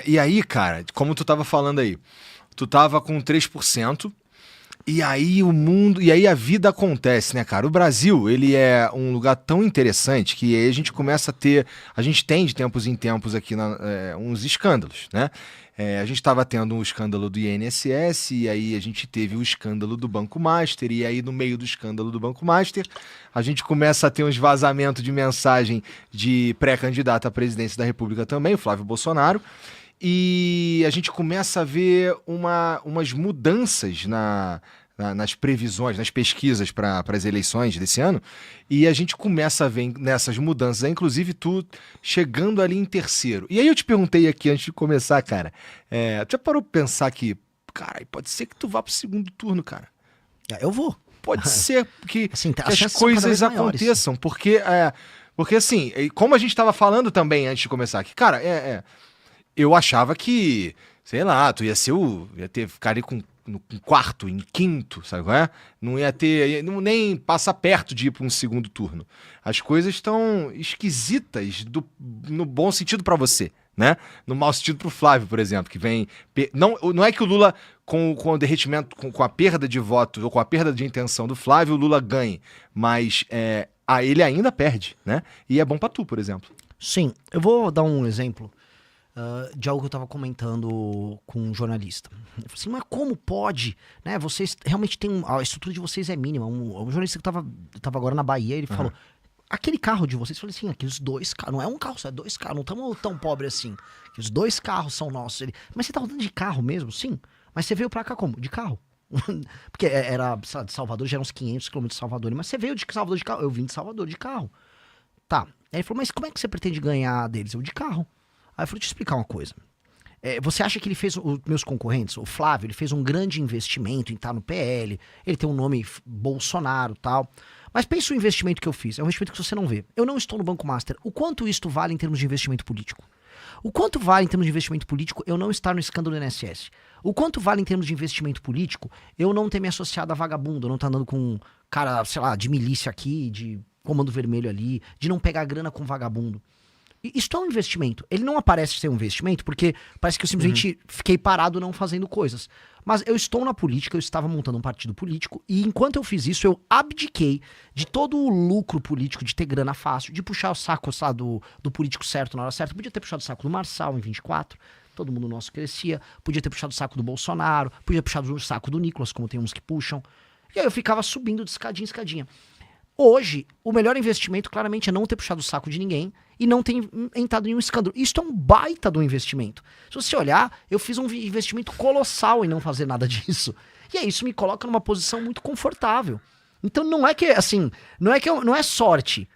E aí, cara, como tu tava falando aí, tu tava com 3%. E aí o mundo, e aí a vida acontece, né, cara? O Brasil, ele é um lugar tão interessante que aí a gente começa a ter, a gente tem de tempos em tempos aqui uns escândalos, né? A gente estava tendo um escândalo do INSS, e aí a gente teve o escândalo do Banco Master, e aí no meio do escândalo do Banco Master, a gente começa a ter uns vazamentos de mensagem de pré-candidato à presidência da República também, o Flávio Bolsonaro. E a gente começa a ver umas mudanças nas previsões, nas pesquisas para as eleições desse ano, e a gente começa a ver nessas mudanças, inclusive tu chegando ali em terceiro. E aí eu te perguntei aqui antes de começar, cara, tu já parou pra pensar que, cara, pode ser que tu vá pro segundo turno, cara? Eu vou. Pode ser que, Assim, que as coisas aconteçam, porque assim, como a gente estava falando também antes de começar aqui, cara, eu achava que, sei lá, tu ia ficar ali no quarto, em quinto, sabe qual é? Não ia ter, nem passa perto de ir para um segundo turno. As coisas estão esquisitas no bom sentido para você, né? No mau sentido pro Flávio, por exemplo, que vem... Não é que o Lula, com o derretimento, com a perda de votos, ou com a perda de intenção do Flávio, o Lula ganhe, mas ele ainda perde, né? E é bom para tu, por exemplo. Sim, eu vou dar um exemplo de algo que eu estava comentando com um jornalista. Eu falei assim, mas como pode? Né, vocês realmente têm... A estrutura de vocês é mínima. Um jornalista que tava agora na Bahia, ele falou, aquele carro de vocês, eu falei assim, aqueles 2 carros, não é um carro, só é 2 carros, não estamos tão pobres assim. Aqueles 2 carros são nossos. Mas você tá rodando de carro mesmo? Sim. Mas você veio pra cá como? De carro. Porque era, sei lá, de Salvador, já eram uns 500 km de Salvador. Mas você veio de Salvador de carro? Eu vim de Salvador de carro. Tá. Aí ele falou, mas como é que você pretende ganhar deles? Eu, de carro. Aí eu falei, deixa eu te explicar uma coisa. Você acha que ele fez, os meus concorrentes, o Flávio, ele fez um grande investimento em estar no PL, ele tem um nome Bolsonaro e tal, mas pensa o investimento que eu fiz, é um investimento que você não vê. Eu não estou no Banco Master. O quanto isto vale em termos de investimento político? O quanto vale em termos de investimento político eu não estar no escândalo do INSS? O quanto vale em termos de investimento político eu não ter me associado a vagabundo, eu não estar andando com um cara, sei lá, de milícia aqui, de comando vermelho ali, de não pegar grana com vagabundo? Isso é um investimento. Ele não aparece ser um investimento porque parece que eu simplesmente fiquei parado não fazendo coisas. Mas eu estou na política, eu estava montando um partido político e enquanto eu fiz isso, eu abdiquei de todo o lucro político, de ter grana fácil, de puxar o saco, sabe, do político certo na hora certa. Podia ter puxado o saco do Marçal em 24, todo mundo nosso crescia. Podia ter puxado o saco do Bolsonaro, podia ter puxado o saco do Nicolas, como tem uns que puxam. E aí eu ficava subindo de escadinha em escadinha. Hoje, o melhor investimento claramente é não ter puxado o saco de ninguém e não ter entrado em um escândalo. Isso é um baita do investimento. Se você olhar, eu fiz um investimento colossal em não fazer nada disso. E aí isso me coloca numa posição muito confortável. Então não é que, assim, não é sorte.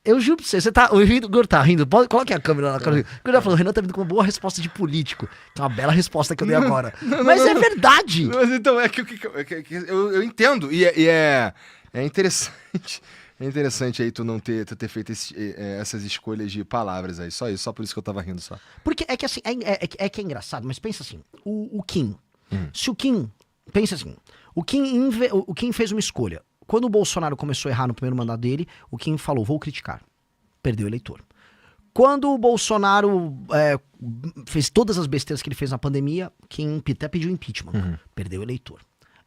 Eu juro pra você tá... O Igor tá rindo. Coloque a câmera na cara. O Igor tá falando, o Renan tá vindo com uma boa resposta de político. Que é uma bela resposta que eu dei agora. Mas é verdade. Mas então, eu entendo. E é interessante. É interessante aí tu ter feito essas escolhas de palavras aí. Só isso, só por isso que eu tava rindo só. Porque é que assim, que é engraçado, mas pensa assim, o Kim. Se o Kim, pensa assim, o Kim fez uma escolha. Quando o Bolsonaro começou a errar no primeiro mandato dele, o Kim falou, vou criticar. Perdeu o eleitor. Quando o Bolsonaro fez todas as besteiras que ele fez na pandemia, Kim até pediu impeachment. Perdeu o eleitor.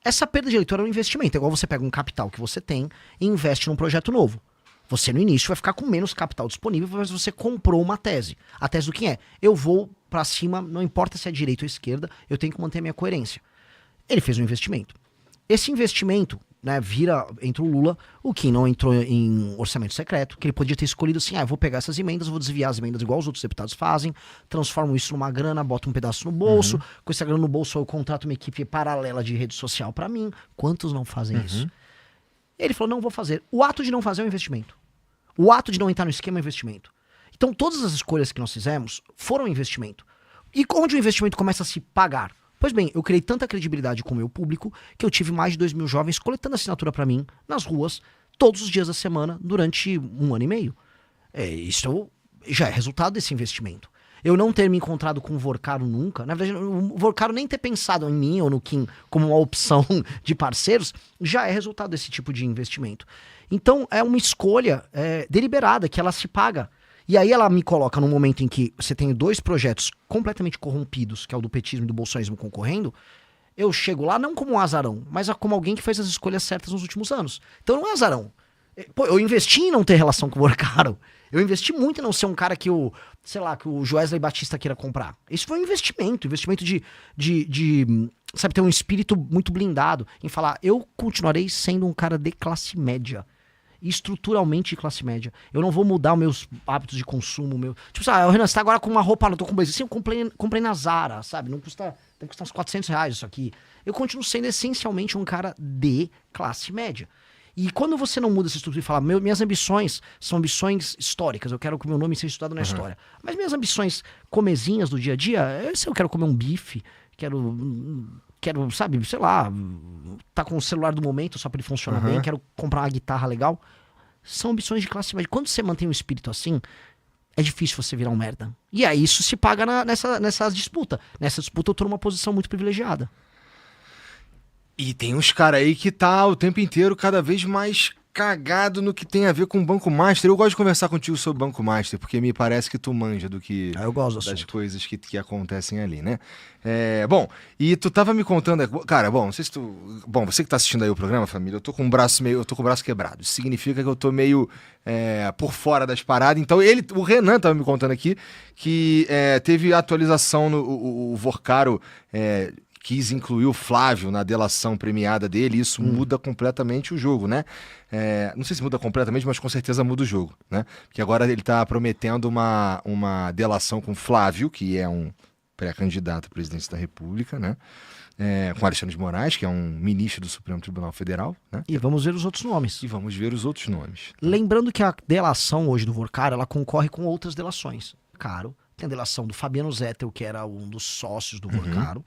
Essa perda de eleitor é um investimento. É igual você pega um capital que você tem e investe num projeto novo. Você no início vai ficar com menos capital disponível, mas você comprou uma tese. A tese do que é? Eu vou pra cima, não importa se é direita ou esquerda, eu tenho que manter a minha coerência. Ele fez um investimento. Esse investimento, né, entra o Lula, o Kim não entrou em orçamento secreto, que ele podia ter escolhido assim, eu vou pegar essas emendas, vou desviar as emendas igual os outros deputados fazem, transformo isso numa grana, boto um pedaço no bolso, com essa grana no bolso eu contrato uma equipe paralela de rede social pra mim. Quantos não fazem isso? Ele falou, não vou fazer. O ato de não fazer é um investimento. O ato de não entrar no esquema é um investimento. Então todas as escolhas que nós fizemos foram um investimento. E onde o investimento começa a se pagar? Pois bem, eu criei tanta credibilidade com o meu público que eu tive mais de 2.000 jovens coletando assinatura pra mim nas ruas todos os dias da semana durante 1 ano e meio. Isso já é resultado desse investimento. Eu não ter me encontrado com o Vorcaro nunca, na verdade o Vorcaro nem ter pensado em mim ou no Kim como uma opção de parceiros, já é resultado desse tipo de investimento. Então é uma escolha deliberada que ela se paga. E aí ela me coloca num momento em que você tem dois projetos completamente corrompidos, que é o do petismo e do bolsonarismo concorrendo. Eu chego lá não como um azarão, mas como alguém que fez as escolhas certas nos últimos anos. Então não é azarão. Pô, eu investi em não ter relação com o Vorcaro. Eu investi muito em não ser um cara que o Joesley Batista queira comprar. Isso foi um investimento de sabe, ter um espírito muito blindado em falar, eu continuarei sendo um cara de classe média. Estruturalmente de classe média. Eu não vou mudar os meus hábitos de consumo. Tipo, Renan, você tá agora com uma roupa, não tô com blazer. Sim, eu comprei na Zara, sabe? Não custa, deve custar uns R$400 isso aqui. Eu continuo sendo essencialmente um cara de classe média. E quando você não muda essa estrutura e fala, minhas ambições são ambições históricas, eu quero que o meu nome seja estudado na história. Mas minhas ambições comezinhas do dia a dia, se eu quero comer um bife, quero, sabe, sei lá, tá com o celular do momento só pra ele funcionar bem, quero comprar uma guitarra legal. São ambições de classe média. Quando você mantém um espírito assim, é difícil você virar um merda. E aí isso se paga nessa disputa. Nessa disputa eu tô numa posição muito privilegiada. E tem uns caras aí que tá o tempo inteiro cada vez mais cagado no que tem a ver com o Banco Master. Eu gosto de conversar contigo sobre o Banco Master, porque me parece que tu manja do que... Eu gosto das assunto. coisas que acontecem ali, né? Bom, e tu tava me contando... Cara, bom, não sei se tu... Bom, você que tá assistindo aí o programa, família, eu tô com o braço quebrado. Isso significa que eu tô meio por fora das paradas. Então, o Renan tava me contando aqui que teve atualização o Vorcaro... quis incluir o Flávio na delação premiada dele, e isso muda completamente o jogo, né? Não sei se muda completamente, mas com certeza muda o jogo, né? Porque agora ele tá prometendo uma delação com o Flávio, que é um pré-candidato à presidência da República, né? Com Alexandre de Moraes, que é um ministro do Supremo Tribunal Federal, né? E vamos ver os outros nomes. E vamos ver os outros nomes. Tá? Lembrando que a delação hoje do Vorcaro, ela concorre com outras delações. Tem a delação do Fabiano Zettel, que era um dos sócios do Vorcaro.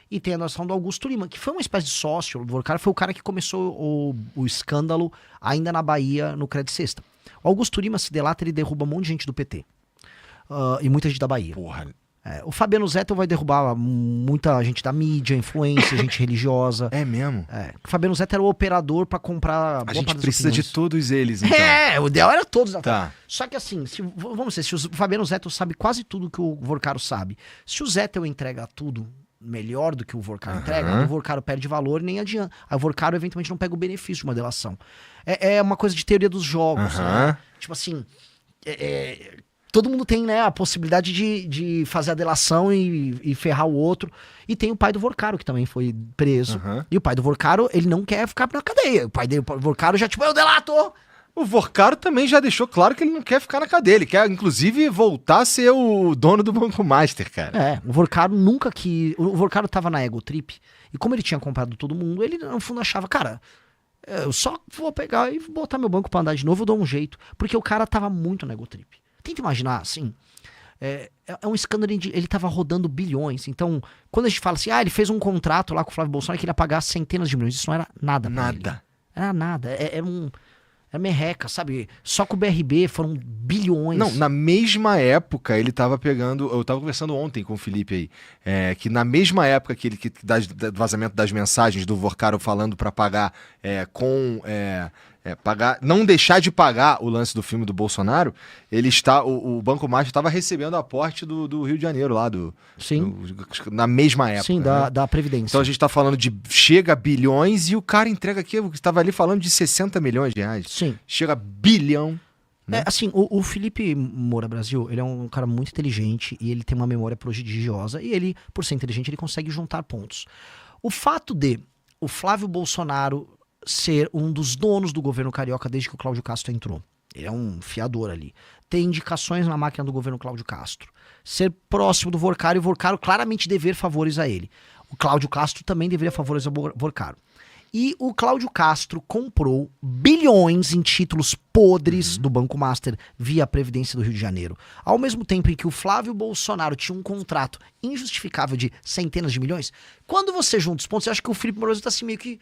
E tem a noção do Augusto Lima, que foi uma espécie de sócio. O Vorcaro foi o cara que começou o escândalo ainda na Bahia, no Credit Sexta. O Augusto Lima se delata, ele derruba um monte de gente do PT. E muita gente da Bahia. Porra. O Fabiano Zettel vai derrubar muita gente da mídia, influência, gente religiosa. É mesmo? O Fabiano Zettel era o operador pra comprar... A gente precisa de todos eles, então. O ideal era todos. Tá. Só que assim, vamos dizer, se o Fabiano Zettel sabe quase tudo que o Vorcaro sabe, se o Zettel entrega tudo melhor do que o Vorcaro entrega, o Vorcaro perde valor e nem adianta. Aí o Vorcaro eventualmente não pega o benefício de uma delação. É uma coisa de teoria dos jogos, né? Tipo assim, todo mundo tem, né, a possibilidade de fazer a delação e ferrar o outro. E tem o pai do Vorcaro, que também foi preso. E o pai do Vorcaro, ele não quer ficar na cadeia. O pai do Vorcaro já, tipo, eu delato! O Vorcaro também já deixou claro que ele não quer ficar na cadeia. Ele quer, inclusive, voltar a ser o dono do Banco Master, cara. O Vorcaro nunca quis... O Vorcaro tava na Ego Trip. E como ele tinha comprado todo mundo, ele, no fundo, achava, cara, eu só vou pegar e botar meu banco pra andar de novo, eu dou um jeito. Porque o cara tava muito na Ego Trip. Tenta imaginar, assim... É um escândalo, ele tava rodando bilhões. Então, quando a gente fala assim, ele fez um contrato lá com o Flávio Bolsonaro que ele ia pagar centenas de milhões. Isso não era nada pra ele. Era nada. É merreca, sabe? Só com o BRB foram bilhões. Não, na mesma época ele tava pegando... Eu tava conversando ontem com o Felipe aí, que na mesma época que do vazamento das mensagens do Vorcaro falando pra pagar pagar, não deixar de pagar o lance do filme do Bolsonaro, o Banco Master estava recebendo aporte do Rio de Janeiro lá, na mesma época. Sim, né? da Previdência. Então a gente tá falando de chega a bilhões e o cara entrega aqui, estava ali falando de 60 milhões de reais. Sim. Chega a bilhão. Né? Assim, o Felipe Moura Brasil, ele é um cara muito inteligente e ele tem uma memória prodigiosa e ele, por ser inteligente, ele consegue juntar pontos. O fato de o Flávio Bolsonaro ser um dos donos do governo carioca desde que o Cláudio Castro entrou. Ele é um fiador ali. Ter indicações na máquina do governo Cláudio Castro. Ser próximo do Vorcaro e o Vorcaro claramente dever favores a ele. O Cláudio Castro também deveria favores ao Vorcaro. E o Cláudio Castro comprou bilhões em títulos podres do Banco Master via Previdência do Rio de Janeiro. Ao mesmo tempo em que o Flávio Bolsonaro tinha um contrato injustificável de centenas de milhões, quando você junta os pontos, eu acho que o Felipe Moroso tá assim meio que...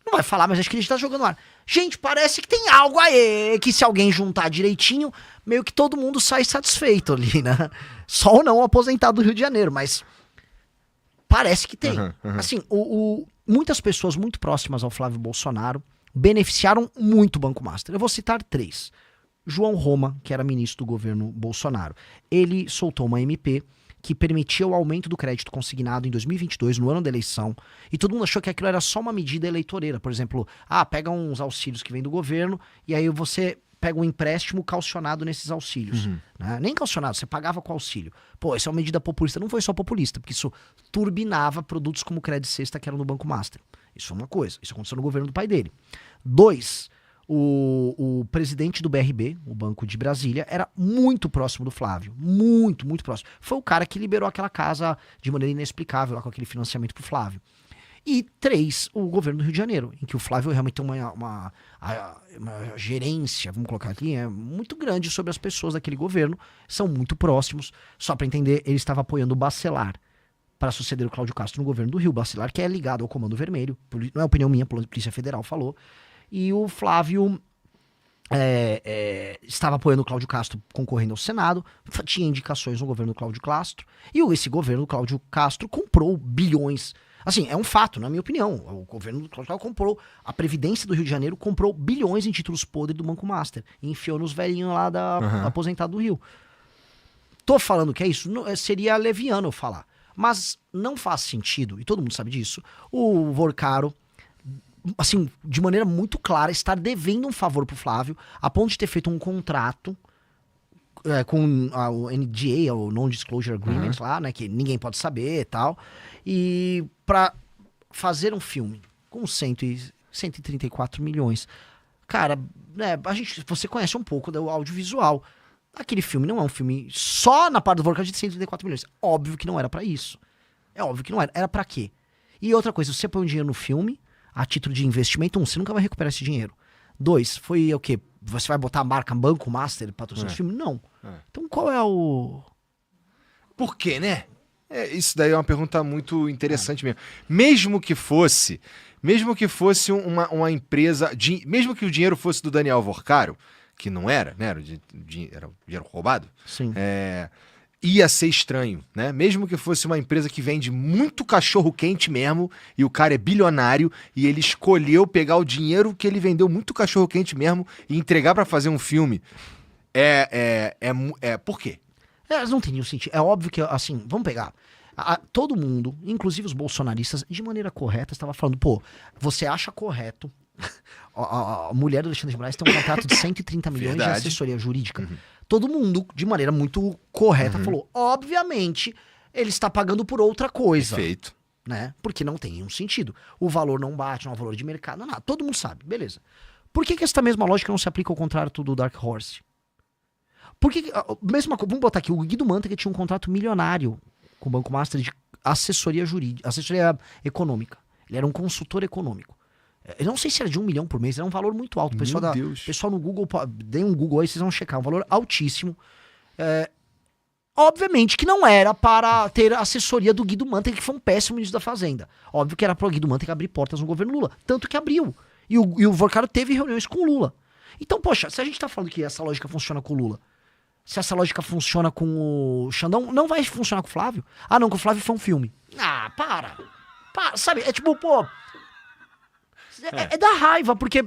Não vai falar, mas acho que a gente tá jogando no ar. Gente, parece que tem algo aí, que se alguém juntar direitinho, meio que todo mundo sai satisfeito ali, né? Só ou não o aposentado do Rio de Janeiro, mas parece que tem. Assim, muitas pessoas muito próximas ao Flávio Bolsonaro beneficiaram muito o Banco Master. Eu vou citar 3. João Roma, que era ministro do governo Bolsonaro. Ele soltou uma MP que permitia o aumento do crédito consignado em 2022, no ano da eleição, e todo mundo achou que aquilo era só uma medida eleitoreira. Por exemplo, pega uns auxílios que vêm do governo, e aí você pega um empréstimo calcionado nesses auxílios. Né? Nem calcionado, você pagava com auxílio. Pô, essa é uma medida populista. Não foi só populista, porque isso turbinava produtos como o Credit Sexta, que era no Banco Master. Isso é uma coisa. Isso aconteceu no governo do pai dele. 2, o presidente do BRB, o Banco de Brasília, era muito próximo do Flávio. Muito, muito próximo. Foi o cara que liberou aquela casa de maneira inexplicável, lá com aquele financiamento pro Flávio. E 3, o governo do Rio de Janeiro, em que o Flávio realmente tem uma gerência, vamos colocar aqui, muito grande sobre as pessoas daquele governo, são muito próximos. Só para entender, ele estava apoiando o Bacelar para suceder o Cláudio Castro no governo do Rio. Bacelar, que é ligado ao Comando Vermelho, não é opinião minha, a Polícia Federal falou. E o Flávio estava apoiando o Cláudio Castro concorrendo ao Senado, tinha indicações no governo do Cláudio Castro, e esse governo do Cláudio Castro comprou bilhões. Assim, é um fato, na minha opinião. O governo do Cláudio Castro comprou, a Previdência do Rio de Janeiro comprou bilhões em títulos podres do Banco Master, e enfiou nos velhinhos lá da aposentado do Rio. Tô falando que é isso? Seria leviano eu falar. Mas não faz sentido, e todo mundo sabe disso, o Vorcaro, assim, de maneira muito clara, estar devendo um favor pro Flávio, a ponto de ter feito um contrato com o NDA, o Non-Disclosure Agreement lá, né, que ninguém pode saber e tal, e pra fazer um filme com 134 milhões. Cara, você conhece um pouco do audiovisual. Aquele filme não é um filme só na parte do Vorcaro de 134 milhões. Óbvio que não era pra isso. É óbvio que não era. Era pra quê? E outra coisa, você põe um dinheiro no filme, a título de investimento, você nunca vai recuperar esse dinheiro. 2, foi o quê? Você vai botar a marca Banco Master patrocinando o filme? Não. Então qual é o... Por quê, né? Isso daí é uma pergunta muito interessante mesmo. Mesmo que fosse uma empresa, mesmo que o dinheiro fosse do Daniel Vorcaro, que não era, né? Era dinheiro roubado. Sim. Ia ser estranho, né? Mesmo que fosse uma empresa que vende muito cachorro quente mesmo, e o cara é bilionário, e ele escolheu pegar o dinheiro que ele vendeu muito cachorro quente mesmo e entregar pra fazer um filme. Por quê? Elas não têm nenhum sentido. É óbvio que, assim, vamos pegar. Todo mundo, inclusive os bolsonaristas, de maneira correta, estava falando, pô, você acha correto a mulher do Alexandre de Moraes tem um contrato de 130 milhões de assessoria jurídica. Todo mundo, de maneira muito correta, falou, obviamente, ele está pagando por outra coisa. Perfeito. Né? Porque não tem nenhum sentido. O valor não bate, não é o valor de mercado, não, nada. Todo mundo sabe, beleza. Por que essa mesma lógica não se aplica ao contrato do Dark Horse? Porque, vamos botar aqui, o Guido Mantega tinha um contrato milionário com o Banco Master de assessoria jurídica, assessoria econômica. Ele era um consultor econômico. Eu não sei se era de 1 milhão por mês, era um valor muito alto. Pessoal no Google, dê um Google aí, vocês vão checar, um valor altíssimo. Obviamente que não era para ter a assessoria do Guido Mantega, que foi um péssimo ministro da Fazenda. Óbvio que era para o Guido Mantega abrir portas no governo Lula, tanto que abriu. E o Vorcaro teve reuniões com o Lula. Então, poxa, se a gente tá falando que essa lógica funciona com o Lula, se essa lógica funciona com o Xandão, não vai funcionar com o Flávio? Ah, não, com o Flávio foi um filme. Ah, para, sabe? É tipo, pô... É da raiva, porque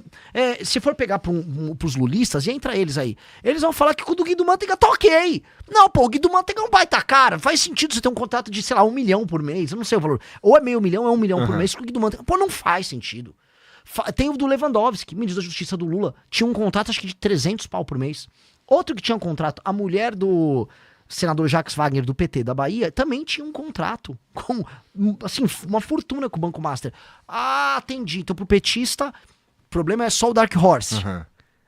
se for pegar pros lulistas, e entra eles aí, eles vão falar que com o do Guido Mantega tá ok. Não, pô, o Guido Mantega é um baita cara. Faz sentido você ter um contrato de, sei lá, 1 milhão por mês. Eu não sei o valor. Ou é meio milhão, ou é 1 milhão por mês com o Guido Mantega. Pô, não faz sentido. Tem o do Lewandowski, ministro da Justiça do Lula. Tinha um contrato, acho que de 300 pau por mês. Outro que tinha um contrato, a mulher do senador Jacques Wagner, do PT da Bahia, também tinha um contrato com, assim, uma fortuna com o Banco Master. Ah, entendi. Então pro petista, o problema é só o Dark Horse.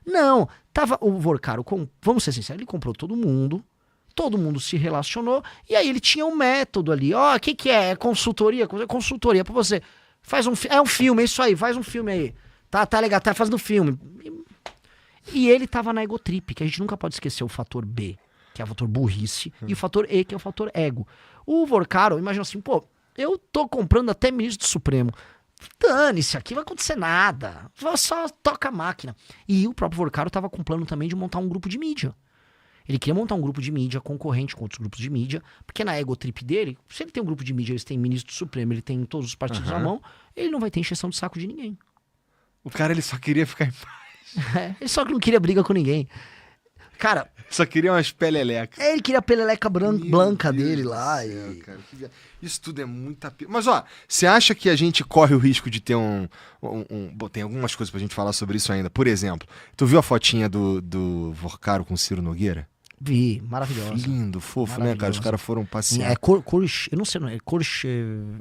Não, tava o Vorcaro, vamos ser sinceros, ele comprou todo mundo se relacionou, e aí ele tinha um método ali. Ó, o que é? É consultoria? Consultoria pra você. É um filme, é isso aí, faz um filme aí. Tá legal, tá fazendo filme. E ele tava na egotrip, que a gente nunca pode esquecer o fator B, que é o fator burrice, e o fator E, que é o fator ego. O Vorcaro, imagina assim, pô, eu tô comprando até ministro do Supremo. Dane-se, aqui não vai acontecer nada. Só toca a máquina. E o próprio Vorcaro tava com plano também de montar um grupo de mídia. Ele queria montar um grupo de mídia concorrente com outros grupos de mídia, porque na egotrip dele, se ele tem um grupo de mídia, eles têm ministro do Supremo, ele tem todos os partidos na mão, ele não vai ter encheção de saco de ninguém. O cara, ele só queria ficar em paz. Ele só não queria briga com ninguém. Cara, Só queria umas pelelecas. ele queria a peleleca branca Deus dele do lá. céu, cara, isso tudo é muita... Mas, ó, você acha que a gente corre o risco de ter Bom, tem algumas coisas pra gente falar sobre isso ainda. Por exemplo, tu viu a fotinha do Vorcaro com o Ciro Nogueira? Vi, maravilhosa. Lindo, fofo, né, cara? Os caras foram passear. Eu não sei, não é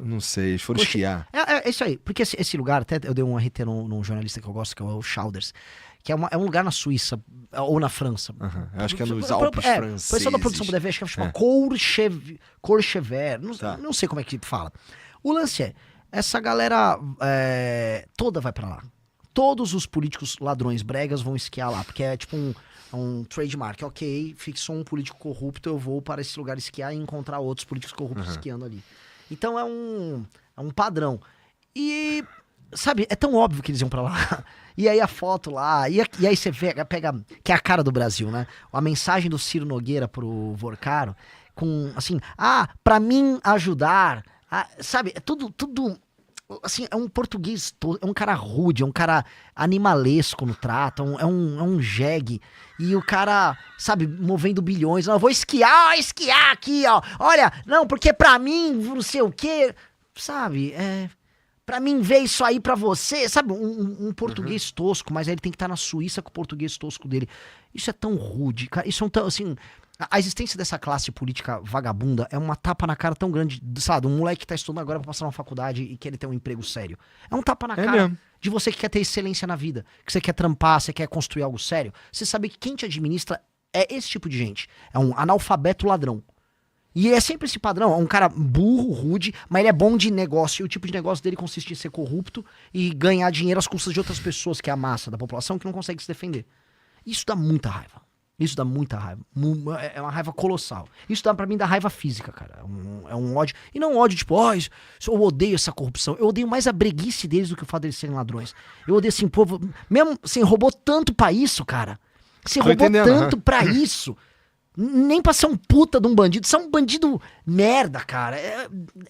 Não sei, eles foram esquiar. É isso aí, porque esse lugar, até eu dei um RT num jornalista que eu gosto, que é o Chalders, que é um lugar na Suíça, ou na França. Eu acho que é nos Alpes franceses. O pessoal da produção puder ver, acho que chama Courchevel, não sei como é que fala. O lance é, essa galera toda vai pra lá. Todos os políticos ladrões bregas vão esquiar lá, porque é tipo um trademark. Ok, fixou um político corrupto, eu vou para esse lugar esquiar e encontrar outros políticos corruptos esquiando ali. Então é um padrão. E, sabe, é tão óbvio que eles iam pra lá. E aí a foto lá, e aí você pega, que é a cara do Brasil, né? A mensagem do Ciro Nogueira pro Vorcaro, com assim, pra mim ajudar, sabe, é tudo, assim, é um português, é um cara rude, é um cara animalesco no trato, é um jegue. E o cara, sabe, movendo bilhões. Não, eu vou esquiar aqui, ó. Olha, não, porque pra mim, não sei o quê. Sabe, pra mim ver isso aí pra você. Sabe, um português tosco, mas aí ele tem que estar na Suíça com o português tosco dele. Isso é tão rude, cara. Isso é tão, assim... A existência dessa classe política vagabunda é uma tapa na cara tão grande, sabe? Um moleque que tá estudando agora pra passar numa faculdade e quer ter um emprego sério. É um tapa na cara mesmo. de você que quer ter excelência na vida, que você quer trampar, você quer construir algo sério. Você sabe que quem te administra é esse tipo de gente. É um analfabeto ladrão. E é sempre esse padrão, é um cara burro, rude, mas ele é bom de negócio. E o tipo de negócio dele consiste em ser corrupto e ganhar dinheiro às custas de outras pessoas, que é a massa da população, que não consegue se defender. Isso dá muita raiva. Isso dá muita raiva. É uma raiva colossal. Isso dá pra mim da raiva física, cara. É um ódio. E não um ódio tipo, eu odeio essa corrupção. Eu odeio mais a breguice deles do que o fato deles serem ladrões. Eu odeio assim, povo. Mesmo assim, roubou tanto pra isso, cara. Você roubou tanto pra isso. Nem pra ser um puta de um bandido. Você é um bandido merda, cara.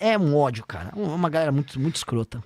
É um ódio, cara. Uma galera muito, muito escrota.